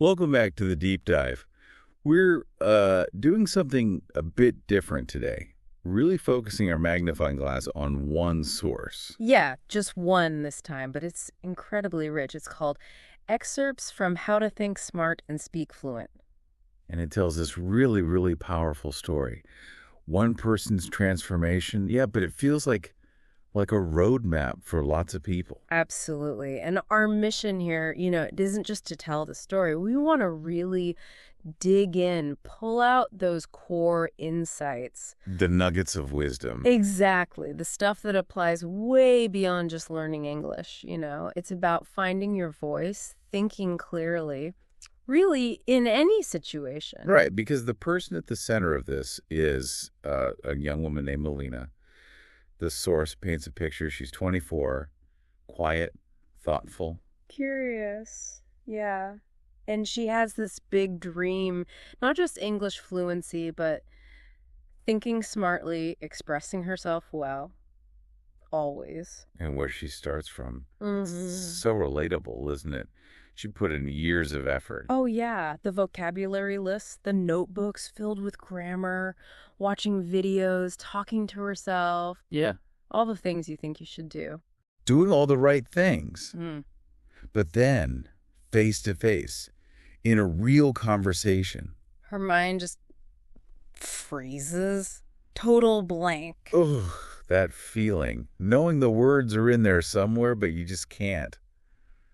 Welcome back to the deep dive. We're doing something a bit different today, really focusing our magnifying glass on one source. Yeah, just one this time, but it's incredibly rich. It's called Excerpts from How to Think Smart and Speak Fluent. And it tells this really, really powerful story. One person's transformation, yeah, but it feels like a roadmap for lots of people. Absolutely. And our mission here, it isn't just to tell the story. We want to really dig in, pull out those core insights. The nuggets of wisdom. Exactly. The stuff that applies way beyond just learning English. It's about finding your voice, thinking clearly, really in any situation. Right, because the person at the center of this is a young woman named Melina. The source paints a picture. She's 24, quiet, thoughtful. Curious. Yeah. And she has this big dream, not just English fluency, but thinking smartly, expressing herself well, always. And where she starts from. Mm-hmm. So relatable, isn't it? She put in years of effort. Oh, yeah. The vocabulary lists, the notebooks filled with grammar, watching videos, talking to herself. Yeah. All the things you think you should do. Doing all the right things. Mm. But then, face to face, in a real conversation. Her mind just freezes. Total blank. Ugh, that feeling. Knowing the words are in there somewhere, but you just can't.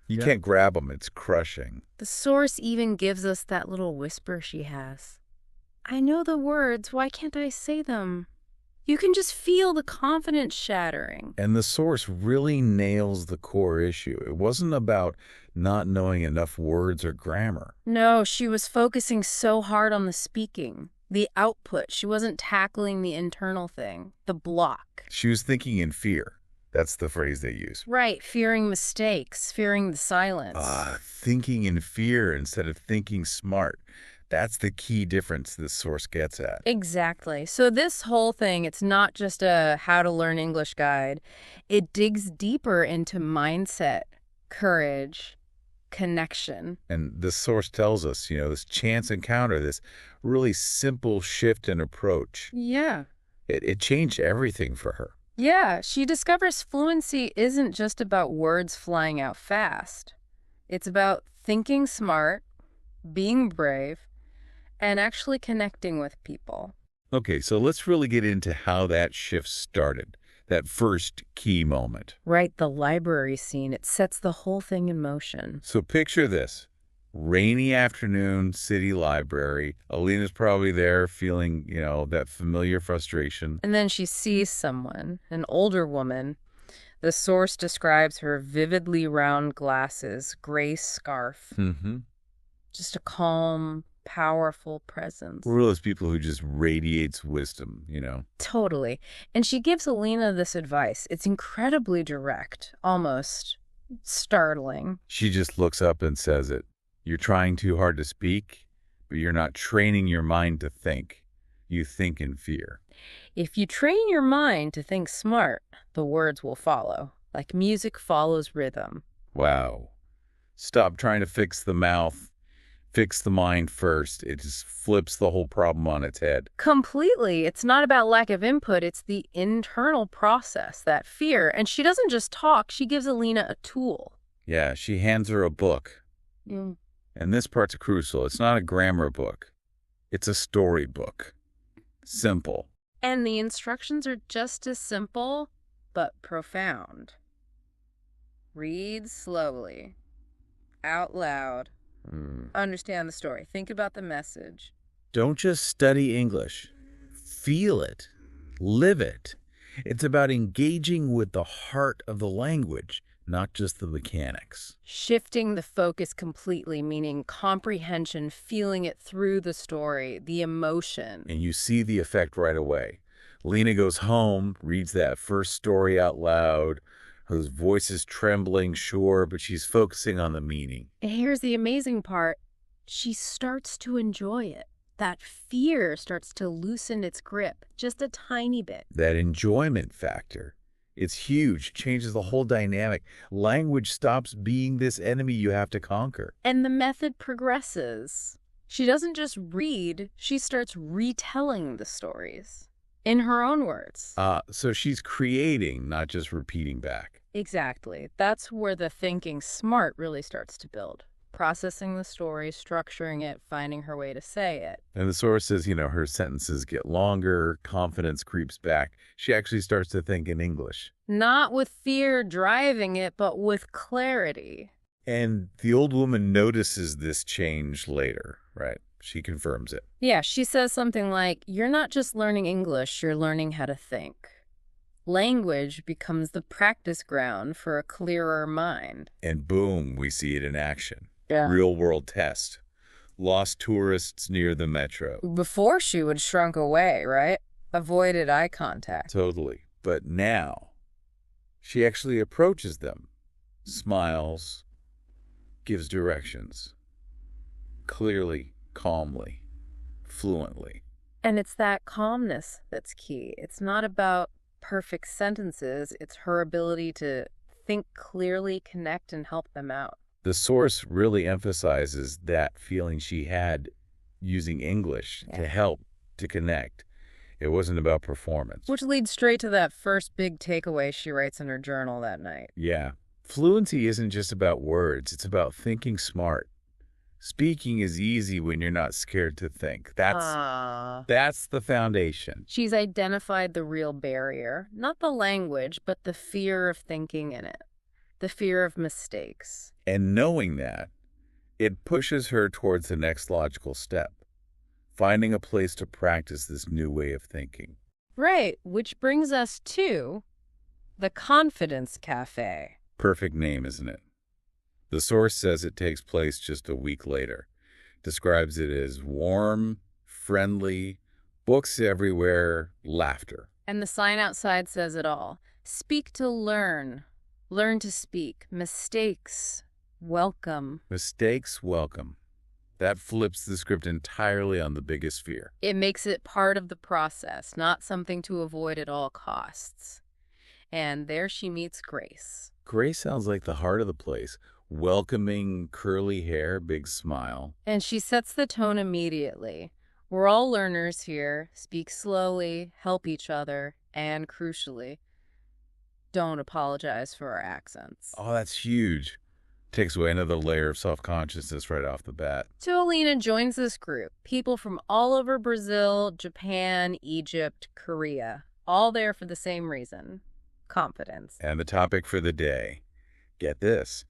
You can't grab them. It's crushing. The source even gives us that little whisper she has. I know the words. Why can't I say them? You can just feel the confidence shattering. And the source really nails the core issue. It wasn't about not knowing enough words or grammar. No, she was focusing so hard on the speaking, the output. She wasn't tackling the internal thing, the block. She was thinking in fear. That's the phrase they use. Right, fearing mistakes, fearing the silence. Thinking in fear instead of thinking smart. That's the key difference this source gets at. Exactly. So this whole thing, it's not just a how to learn English guide. It digs deeper into mindset, courage, connection. And the source tells us, this chance encounter, this really simple shift in approach. Yeah. It changed everything for her. Yeah, she discovers fluency isn't just about words flying out fast. It's about thinking smart, being brave, and actually connecting with people. Okay, so let's really get into how that shift started, that first key moment. Right, the library scene, it sets the whole thing in motion. So picture this. Rainy afternoon, city library. Alina's probably there feeling, that familiar frustration. And then she sees someone, an older woman. The source describes her vividly round glasses, gray scarf. Mm-hmm. Just a calm, powerful presence. We're those people who just radiates wisdom, Totally. And she gives Alina this advice. It's incredibly direct, almost startling. She just looks up and says it. You're trying too hard to speak, but you're not training your mind to think. You think in fear. If you train your mind to think smart, the words will follow, like music follows rhythm. Wow. Stop trying to fix the mouth. Fix the mind first. It just flips the whole problem on its head. Completely. It's not about lack of input. It's the internal process, that fear. And she doesn't just talk. She gives Alina a tool. Yeah, she hands her a book. Mm. And this part's crucial. It's not a grammar book. It's a storybook. Simple. And the instructions are just as simple, but profound. Read slowly, out loud. Understand the story. Think about the message. Don't just study English. Feel it. Live it. It's about engaging with the heart of the language, not just the mechanics. Shifting the focus completely, meaning comprehension, feeling it through the story, the emotion. And you see the effect right away. Lena goes home, reads that first story out loud. Her voice is trembling, sure, but she's focusing on the meaning. And here's the amazing part. She starts to enjoy it. That fear starts to loosen its grip, just a tiny bit. That enjoyment factor. It's huge, changes the whole dynamic. Language stops being this enemy you have to conquer. And the method progresses. She doesn't just read, she starts retelling the stories in her own words. So she's creating, not just repeating back. Exactly. That's where the thinking smart really starts to build. Processing the story, structuring it, finding her way to say it. And the source says, her sentences get longer, confidence creeps back. She actually starts to think in English. Not with fear driving it, but with clarity. And the old woman notices this change later, right? She confirms it. Yeah, she says something like, "You're not just learning English, you're learning how to think." Language becomes the practice ground for a clearer mind. And boom, we see it in action. Yeah. Real-world test. Lost tourists near the metro. Before she would shrunk away, right? Avoided eye contact. Totally. But now, she actually approaches them, smiles, gives directions. Clearly, calmly, fluently. And it's that calmness that's key. It's not about perfect sentences. It's her ability to think clearly, connect, and help them out. The source really emphasizes that feeling she had using English to help, to connect. It wasn't about performance. Which leads straight to that first big takeaway she writes in her journal that night. Yeah. Fluency isn't just about words. It's about thinking smart. Speaking is easy when you're not scared to think. That's the foundation. She's identified the real barrier, not the language, but the fear of thinking in it, the fear of mistakes. And knowing that, it pushes her towards the next logical step, finding a place to practice this new way of thinking. Right, which brings us to the Confidence Cafe. Perfect name, isn't it? The source says it takes place just a week later, describes it as warm, friendly, books everywhere, laughter. And the sign outside says it all. Speak to learn. Learn to speak. Mistakes, welcome. Mistakes, welcome. That flips the script entirely on the biggest fear. It makes it part of the process, not something to avoid at all costs. And there she meets Grace. Grace sounds like the heart of the place. Welcoming, curly hair, big smile. And she sets the tone immediately. We're all learners here. Speak slowly, help each other, and crucially, don't apologize for our accents. Oh, that's huge. Takes away another layer of self-consciousness right off the bat. So Alina joins this group. People from all over Brazil, Japan, Egypt, Korea. All there for the same reason. Confidence. And the topic for the day. Get this.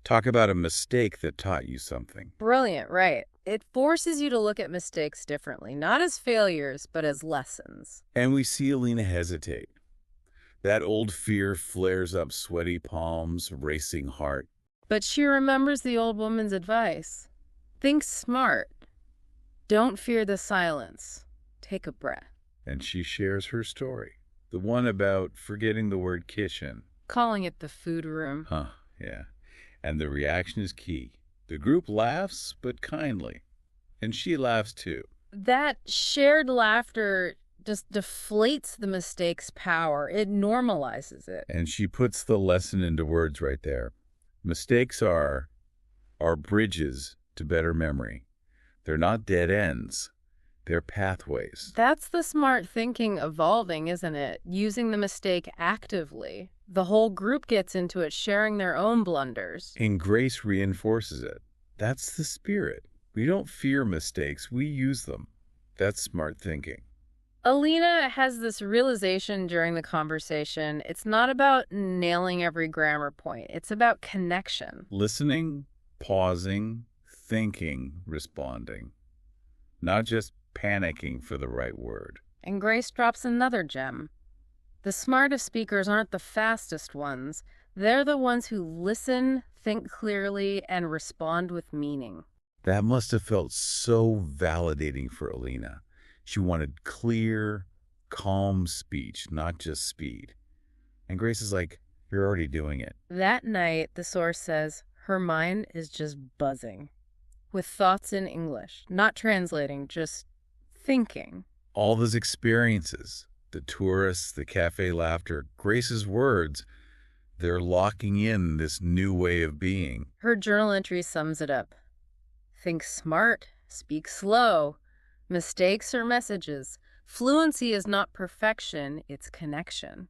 Talk about a mistake that taught you something. Brilliant, right. It forces you to look at mistakes differently, not as failures, but as lessons. And we see Alina hesitate. That old fear flares up, sweaty palms, racing heart. But she remembers the old woman's advice. Think smart. Don't fear the silence. Take a breath. And she shares her story. The one about forgetting the word kitchen. Calling it the food room. Yeah. And the reaction is key. The group laughs, but kindly. And she laughs too. That shared laughter just deflates the mistake's power. It normalizes it. And she puts the lesson into words right there. Mistakes are bridges to better memory. They're not dead ends. They're pathways. That's the smart thinking evolving, isn't it? Using the mistake actively. The whole group gets into it, sharing their own blunders. And Grace reinforces it. That's the spirit. We don't fear mistakes. We use them. That's smart thinking. Alina has this realization during the conversation. It's not about nailing every grammar point. It's about connection. Listening, pausing, thinking, responding. Not just panicking for the right word. And Grace drops another gem. The smartest speakers aren't the fastest ones. They're the ones who listen, think clearly, and respond with meaning. That must have felt so validating for Alina. She wanted clear, calm speech, not just speed. And Grace is like, you're already doing it. That night, the source says, her mind is just buzzing with thoughts in English, not translating, just thinking. All those experiences, The tourists, the cafe laughter, Grace's words, they're locking in this new way of being. Her journal entry sums it up. Think smart, speak slow. Mistakes are messages. Fluency is not perfection, it's connection.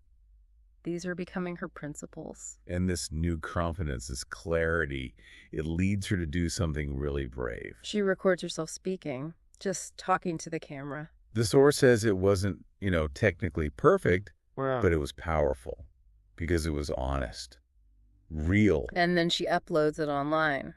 These are becoming her principles. And this new confidence, this clarity, it leads her to do something really brave. She records herself speaking, just talking to the camera. The source says it wasn't, technically perfect, Wow. but it was powerful because it was honest, real. And then she uploads it online,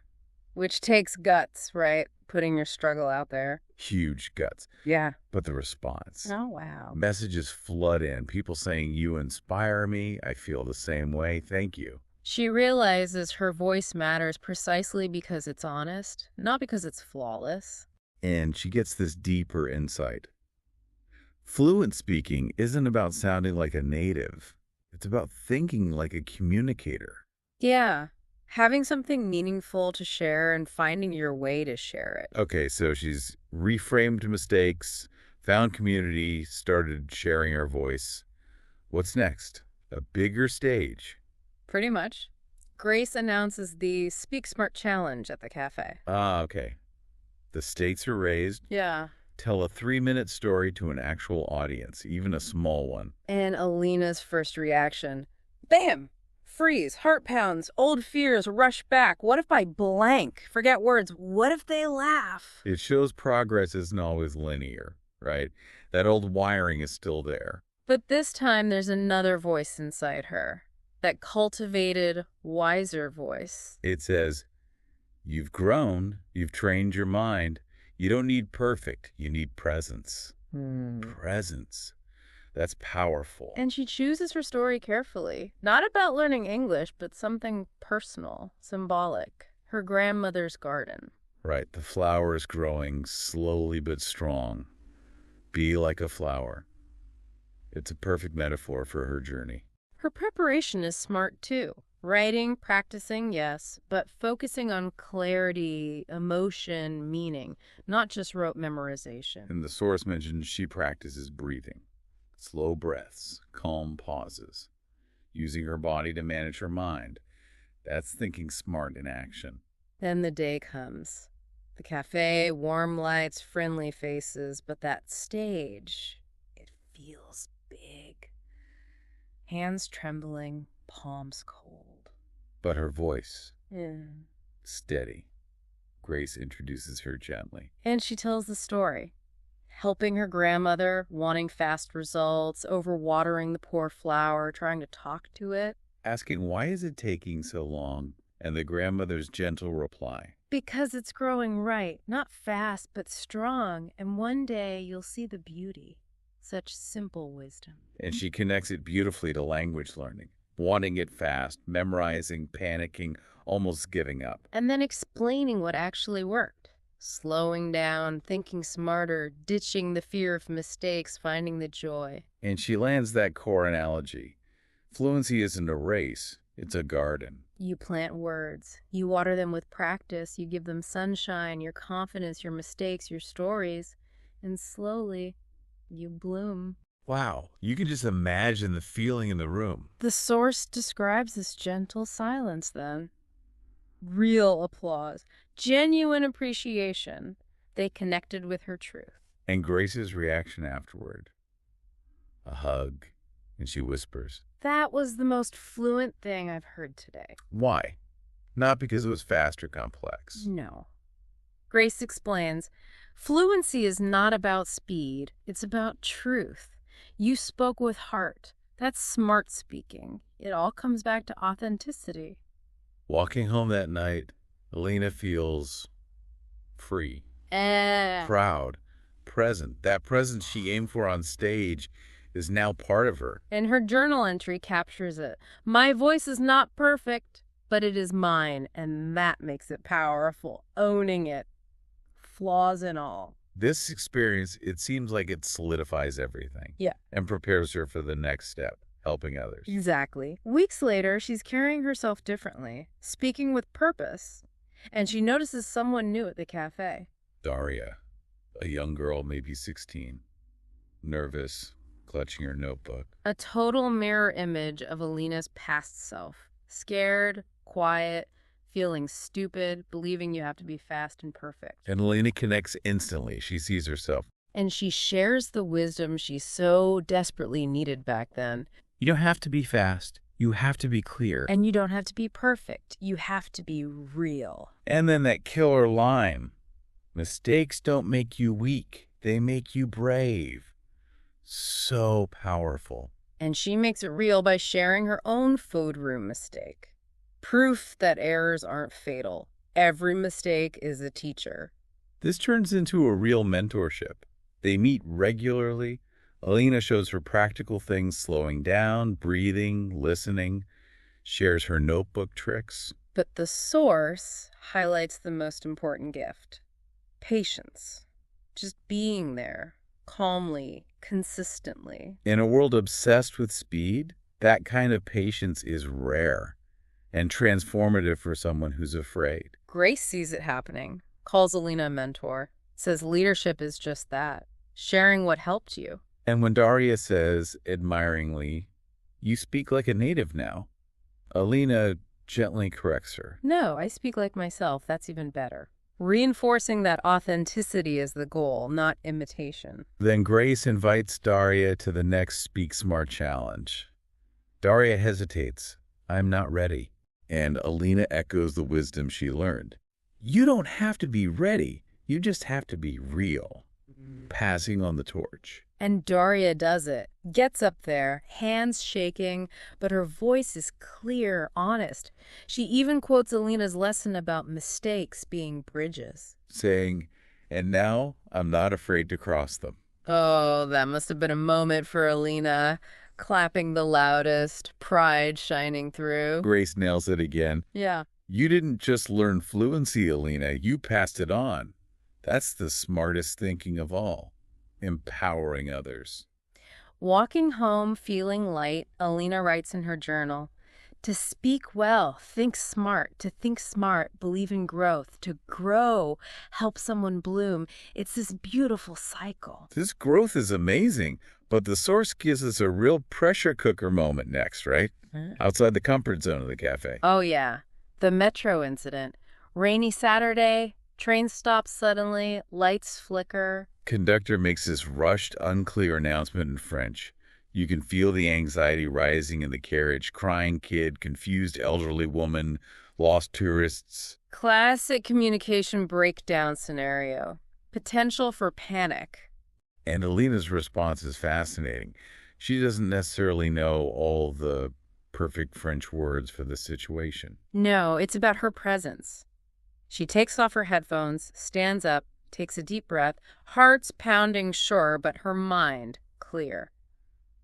which takes guts, right? Putting your struggle out there. Huge guts. Yeah. But the response. Oh, wow. Messages flood in. People saying, you inspire me. I feel the same way. Thank you. She realizes her voice matters precisely because it's honest, not because it's flawless. And she gets this deeper insight. Fluent speaking isn't about sounding like a native. It's about thinking like a communicator. Yeah. Having something meaningful to share and finding your way to share it. Okay, so she's reframed mistakes, found community, started sharing her voice. What's next? A bigger stage. Pretty much. Grace announces the Speak Smart Challenge at the cafe. Okay. The stakes are raised. Yeah. Tell a 3-minute story to an actual audience, even a small one. And Alina's first reaction. Bam! Freeze, heart pounds, old fears rush back. What if I blank? Forget words. What if they laugh? It shows progress isn't always linear, right? That old wiring is still there. But this time there's another voice inside her. That cultivated, wiser voice. It says, you've grown, you've trained your mind. You don't need perfect, you need presence. Presence. That's powerful. And she chooses her story carefully. Not about learning English, but something personal, symbolic. Her grandmother's garden. Right, the flower is growing slowly but strong. Be like a flower. It's a perfect metaphor for her journey. Her preparation is smart too. Writing, practicing, yes, but focusing on clarity, emotion, meaning, not just rote memorization. And the source mentions she practices breathing. Slow breaths, calm pauses, using her body to manage her mind. That's thinking smart in action. Then the day comes. The cafe, warm lights, friendly faces, but that stage, it feels big. Hands trembling, palms cold. But her voice, Yeah. steady. Grace introduces her gently. And she tells the story. Helping her grandmother, wanting fast results, overwatering the poor flower, trying to talk to it. Asking, why is it taking so long? And the grandmother's gentle reply. Because it's growing right, not fast, but strong, and one day you'll see the beauty. Such simple wisdom. And she connects it beautifully to language learning. Wanting it fast, memorizing, panicking, almost giving up. And then explaining what actually worked. Slowing down, thinking smarter, ditching the fear of mistakes, finding the joy. And she lands that core analogy. Fluency isn't a race, it's a garden. You plant words. You water them with practice. You give them sunshine, your confidence, your mistakes, your stories. And slowly, you bloom. Wow, you can just imagine the feeling in the room. The source describes this gentle silence then. Real applause. Genuine appreciation. They connected with her truth. And Grace's reaction afterward. A hug, and she whispers. That was the most fluent thing I've heard today. Why? Not because it was fast or complex. No. Grace explains, fluency is not about speed. It's about truth. You spoke with heart. That's smart speaking. It all comes back to authenticity. Walking home that night, Alina feels free, proud, present. That presence she aimed for on stage is now part of her. And her journal entry captures it. My voice is not perfect, but it is mine, and that makes it powerful. Owning it. Flaws and all. This experience, it seems like it solidifies everything. Yeah. And prepares her for the next step, helping others. Exactly. Weeks later, she's carrying herself differently, speaking with purpose, and she notices someone new at the cafe. Daria, a young girl, maybe 16, nervous, clutching her notebook. A total mirror image of Alina's past self. Scared, quiet, feeling stupid, believing you have to be fast and perfect. And Alina connects instantly. She sees herself. And she shares the wisdom she so desperately needed back then. You don't have to be fast. You have to be clear. And you don't have to be perfect. You have to be real. And then that killer line. Mistakes don't make you weak. They make you brave. So powerful. And she makes it real by sharing her own food room mistake. Proof that errors aren't fatal. Every mistake is a teacher. This turns into a real mentorship. They meet regularly. Alina shows her practical things, slowing down, breathing, listening, shares her notebook tricks. But the source highlights the most important gift. Patience. Just being there, calmly, consistently. In a world obsessed with speed, that kind of patience is rare and transformative for someone who's afraid. Grace sees it happening, calls Alina a mentor, says leadership is just that, sharing what helped you. And when Daria says, admiringly, "You speak like a native now," Alina gently corrects her. No, I speak like myself. That's even better. Reinforcing that authenticity is the goal, not imitation. Then Grace invites Daria to the next Speak Smart challenge. Daria hesitates. "I'm not ready." And Alina echoes the wisdom she learned. You don't have to be ready. You just have to be real. Passing on the torch. And Daria does it. Gets up there, hands shaking, but her voice is clear, honest. She even quotes Alina's lesson about mistakes being bridges. Saying, "And now I'm not afraid to cross them." Oh, that must have been a moment for Alina. Clapping the loudest, pride shining through. Grace nails it again. Yeah. You didn't just learn fluency, Alina. You passed it on. That's the smartest thinking of all. Empowering others. Walking home feeling light, Alina writes in her journal, to speak well, think smart, to think smart, believe in growth, to grow, help someone bloom. It's this beautiful cycle. This growth is amazing, but the source gives us a real pressure cooker moment next, right? Outside the comfort zone of the cafe. Oh, yeah. The metro incident. Rainy Saturday, train stops suddenly, lights flicker. Conductor makes this rushed, unclear announcement in French. You can feel the anxiety rising in the carriage. Crying kid, confused elderly woman, lost tourists. Classic communication breakdown scenario. Potential for panic. And Alina's response is fascinating. She doesn't necessarily know all the perfect French words for the situation. No, it's about her presence. She takes off her headphones, stands up, takes a deep breath, heart's pounding sure, but her mind clear.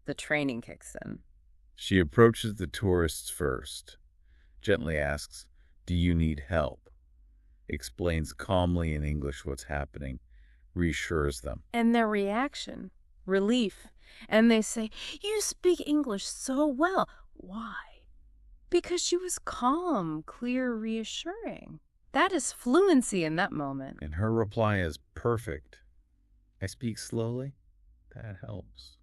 The training kicks in. She approaches the tourists first, gently asks, "Do you need help?" Explains calmly in English what's happening, reassures them. And their reaction, relief. And they say, "You speak English so well." Why? Because she was calm, clear, reassuring. That is fluency in that moment. And her reply is perfect. "I speak slowly. That helps."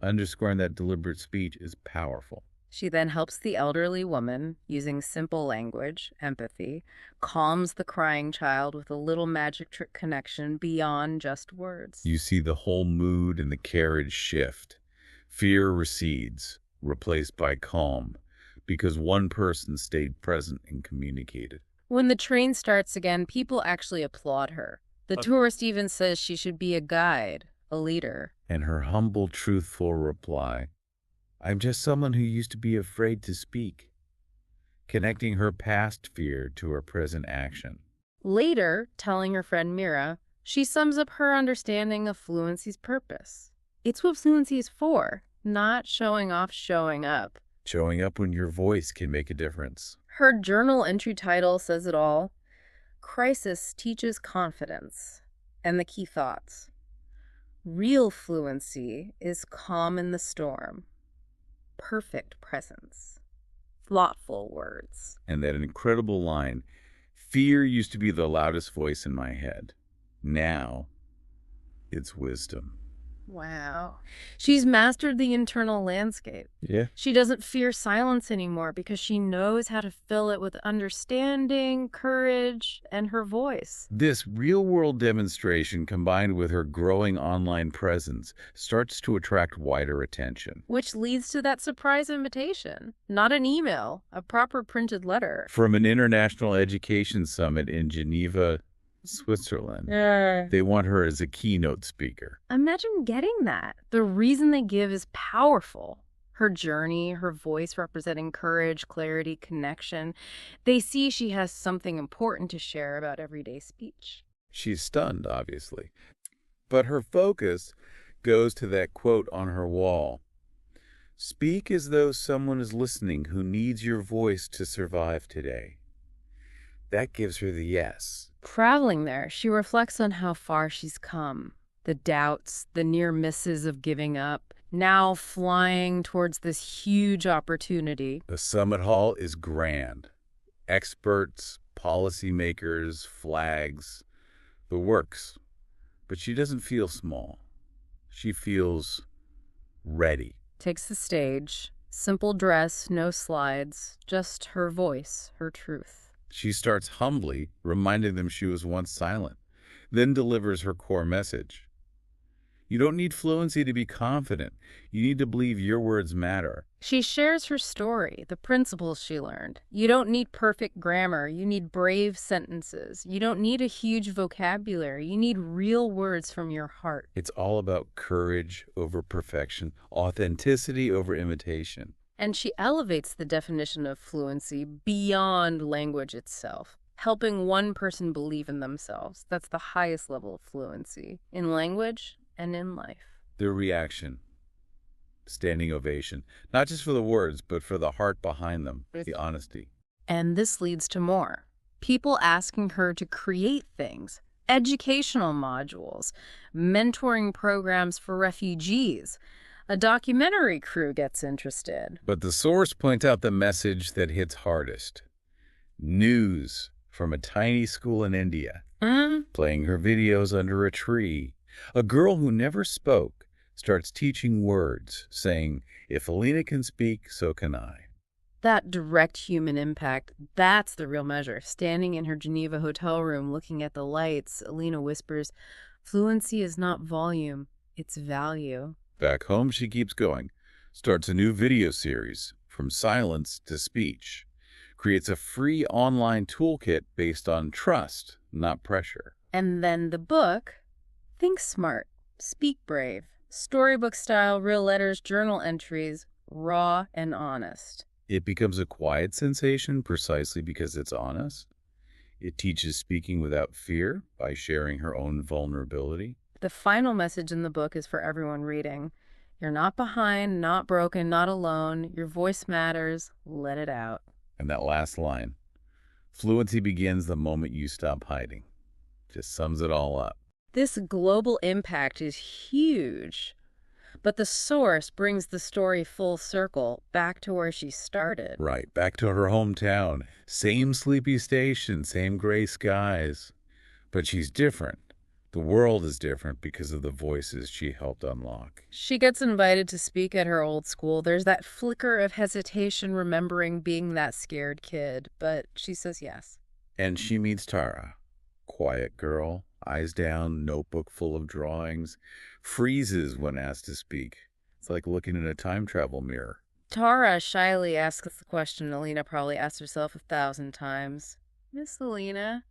Underscoring that deliberate speech is powerful. She then helps the elderly woman, using simple language, empathy, calms the crying child with a little magic trick connection beyond just words. You see the whole mood in the carriage shift. Fear recedes, replaced by calm, because one person stayed present and communicated. When the train starts again, people actually applaud her. The tourist even says she should be a guide, a leader. And her humble, truthful reply, "I'm just someone who used to be afraid to speak," connecting her past fear to her present action. Later, telling her friend Mira, she sums up her understanding of fluency's purpose. It's what fluency is for, not showing off, showing up. Showing up when your voice can make a difference. Her journal entry title says it all. Crisis teaches confidence. And the key thoughts. Real fluency is calm in the storm. Perfect presence. Thoughtful words. And that incredible line, "Fear used to be the loudest voice in my head. Now, it's wisdom." Wow. She's mastered the internal landscape. Yeah. She doesn't fear silence anymore because she knows how to fill it with understanding, courage, and her voice. This real-world demonstration, combined with her growing online presence, starts to attract wider attention. Which leads to that surprise invitation. Not an email, a proper printed letter. From an international education summit in Geneva, Switzerland. They want her as a keynote speaker. Imagine getting that. The reason they give is powerful. Her journey, her voice representing courage, clarity, connection. They see she has something important to share about everyday speech. She's stunned, obviously. But her focus goes to that quote on her wall. Speak as though someone is listening who needs your voice to survive today. That gives her the yes. Traveling there, she reflects on how far she's come. The doubts, the near misses of giving up, now flying towards this huge opportunity. The summit hall is grand. Experts, policymakers, flags, the works. But she doesn't feel small. She feels ready. Takes the stage. Simple dress, no slides, just her voice, her truth. She starts humbly, reminding them she was once silent, then delivers her core message. You don't need fluency to be confident. You need to believe your words matter. She shares her story, the principles she learned. You don't need perfect grammar. You need brave sentences. You don't need a huge vocabulary. You need real words from your heart. It's all about courage over perfection, authenticity over imitation. And she elevates the definition of fluency beyond language itself, helping one person believe in themselves. That's the highest level of fluency, in language and in life. Their reaction, standing ovation, not just for the words, but for the heart behind them, the honesty. And this leads to more. People asking her to create things, educational modules, mentoring programs for refugees. A documentary crew gets interested. But the source points out the message that hits hardest. News from a tiny school in India, playing her videos under a tree. A girl who never spoke starts teaching words, saying, if Alina can speak, so can I. That direct human impact, that's the real measure. Standing in her Geneva hotel room, looking at the lights, Alina whispers, fluency is not volume, it's value. Back home, she keeps going, starts a new video series, From Silence to Speech, creates a free online toolkit based on trust, not pressure. And then the book, Think Smart, Speak Brave, storybook style, real letters, journal entries, raw and honest. It becomes a quiet sensation precisely because it's honest. It teaches speaking without fear by sharing her own vulnerability. The final message in the book is for everyone reading. You're not behind, not broken, not alone. Your voice matters. Let it out. And that last line, fluency begins the moment you stop hiding, just sums it all up. This global impact is huge. But the source brings the story full circle, back to where she started. Right, back to her hometown. Same sleepy station, same gray skies. But she's different. The world is different because of the voices she helped unlock. She gets invited to speak at her old school. There's that flicker of hesitation, remembering being that scared kid, but she says yes. And she meets Tara. Quiet girl, eyes down, notebook full of drawings, freezes when asked to speak. It's like looking in a time travel mirror. Tara shyly asks the question Alina probably asked herself 1,000 times. Miss Alina,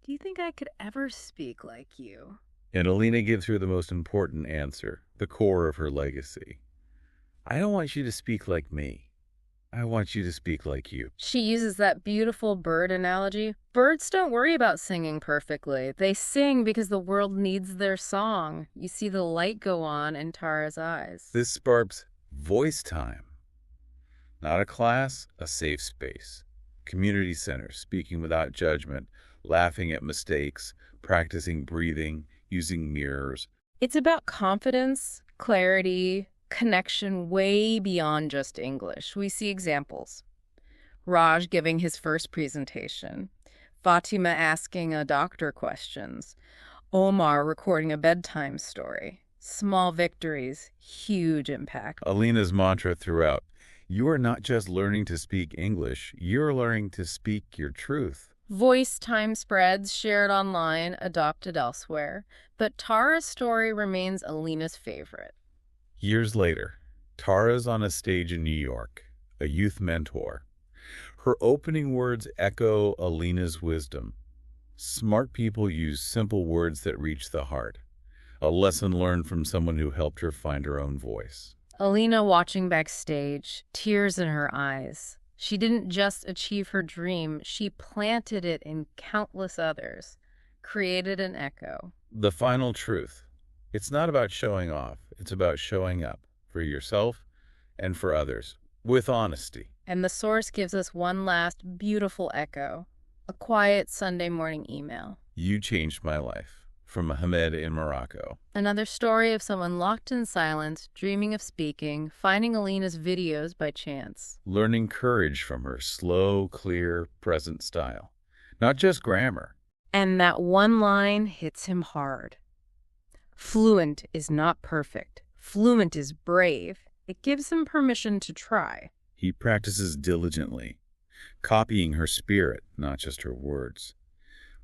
do you think I could ever speak like you? And Alina gives her the most important answer, the core of her legacy. I don't want you to speak like me. I want you to speak like you. She uses that beautiful bird analogy. Birds don't worry about singing perfectly. They sing because the world needs their song. You see the light go on in Tara's eyes. This sparks voice time. Not a class, a safe space. Community center, speaking without judgment, laughing at mistakes, practicing breathing, using mirrors. It's about confidence, clarity, connection way beyond just English. We see examples. Raj giving his first presentation, Fatima asking a doctor questions, Omar recording a bedtime story. Small victories, huge impact. Alina's mantra throughout: you are not just learning to speak English, you're learning to speak your truth. Voice time spreads, shared online, adopted elsewhere. But Tara's story remains Alina's favorite. Years later, Tara's on a stage in New York, a youth mentor. Her opening words echo Alina's wisdom. Smart people use simple words that reach the heart. A lesson learned from someone who helped her find her own voice. Alina watching backstage, tears in her eyes. She didn't just achieve her dream, she planted it in countless others, created an echo. The final truth: it's not about showing off, it's about showing up for yourself and for others with honesty. And the source gives us one last beautiful echo, a quiet Sunday morning email. You changed my life. From Mohammed in Morocco. Another story of someone locked in silence, dreaming of speaking, finding Alina's videos by chance. Learning courage from her slow, clear, present style. Not just grammar. And that one line hits him hard. Fluent is not perfect. Fluent is brave. It gives him permission to try. He practices diligently, copying her spirit, not just her words.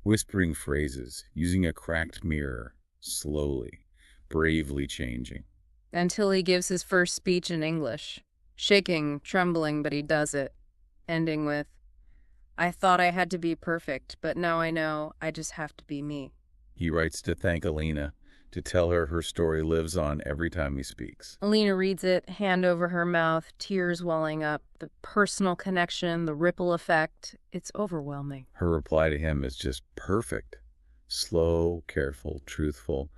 Whispering phrases, using a cracked mirror, slowly, bravely changing. Until he gives his first speech in English. Shaking, trembling, but he does it. Ending with, I thought I had to be perfect, but now I know I just have to be me. He writes to thank Alina, to tell her her story lives on every time he speaks. Alina reads it, hand over her mouth, tears welling up. The personal connection, the ripple effect, it's overwhelming. Her reply to him is just perfect. Slow, careful, truthful.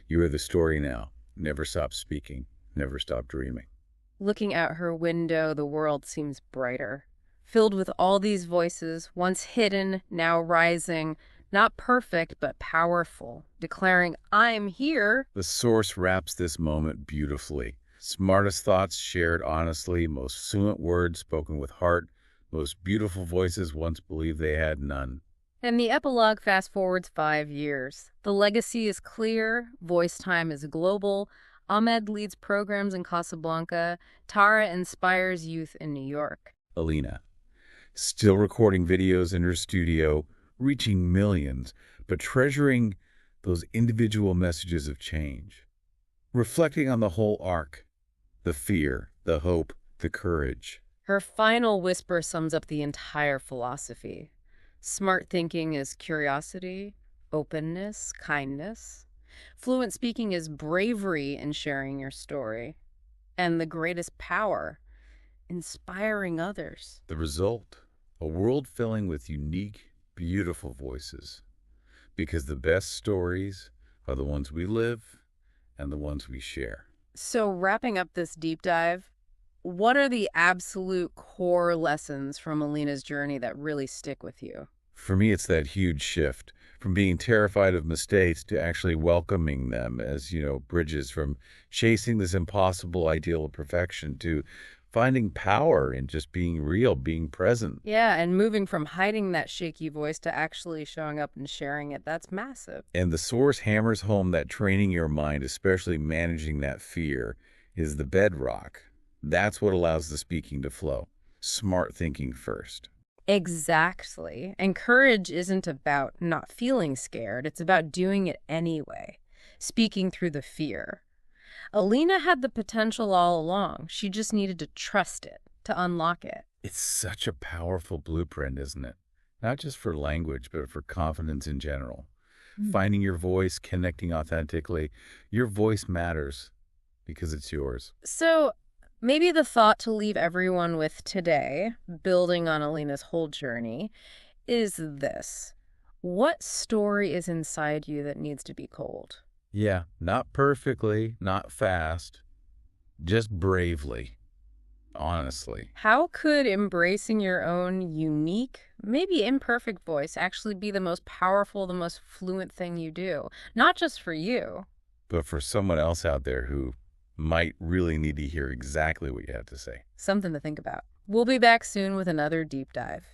You are the story now. Never stop speaking. Never stop dreaming. Looking out her window, the world seems brighter. Filled with all these voices, once hidden, now rising. Not perfect, but powerful, declaring, I'm here. The source wraps this moment beautifully. Smartest thoughts shared honestly, most fluent words spoken with heart, most beautiful voices once believed they had none. And the epilogue fast forwards 5 years. The legacy is clear, voice time is global. Ahmed leads programs in Casablanca. Tara inspires youth in New York. Alina, still recording videos in her studio, reaching millions, but treasuring those individual messages of change. Reflecting on the whole arc, the fear, the hope, the courage. Her final whisper sums up the entire philosophy. Smart thinking is curiosity, openness, kindness. Fluent speaking is bravery in sharing your story. And the greatest power, inspiring others. The result, a world filling with unique, beautiful voices, because the best stories are the ones we live and the ones we share. So wrapping up this deep dive, what are the absolute core lessons from Alina's journey that really stick with you? For me, it's that huge shift from being terrified of mistakes to actually welcoming them as, bridges, from chasing this impossible ideal of perfection to finding power in just being real, being present. Yeah, and moving from hiding that shaky voice to actually showing up and sharing it, that's massive. And the source hammers home that training your mind, especially managing that fear, is the bedrock. That's what allows the speaking to flow. Smart thinking first. Exactly. And courage isn't about not feeling scared. It's about doing it anyway, speaking through the fear. Alina had the potential all along. She just needed to trust it, to unlock it. It's such a powerful blueprint, isn't it? Not just for language, but for confidence in general. Finding your voice, connecting authentically. Your voice matters because it's yours. So maybe the thought to leave everyone with today, building on Alina's whole journey, is this. What story is inside you that needs to be told? Yeah, not perfectly, not fast, just bravely, honestly. How could embracing your own unique, maybe imperfect voice actually be the most powerful, the most fluent thing you do? Not just for you, but for someone else out there who might really need to hear exactly what you have to say. Something to think about. We'll be back soon with another deep dive.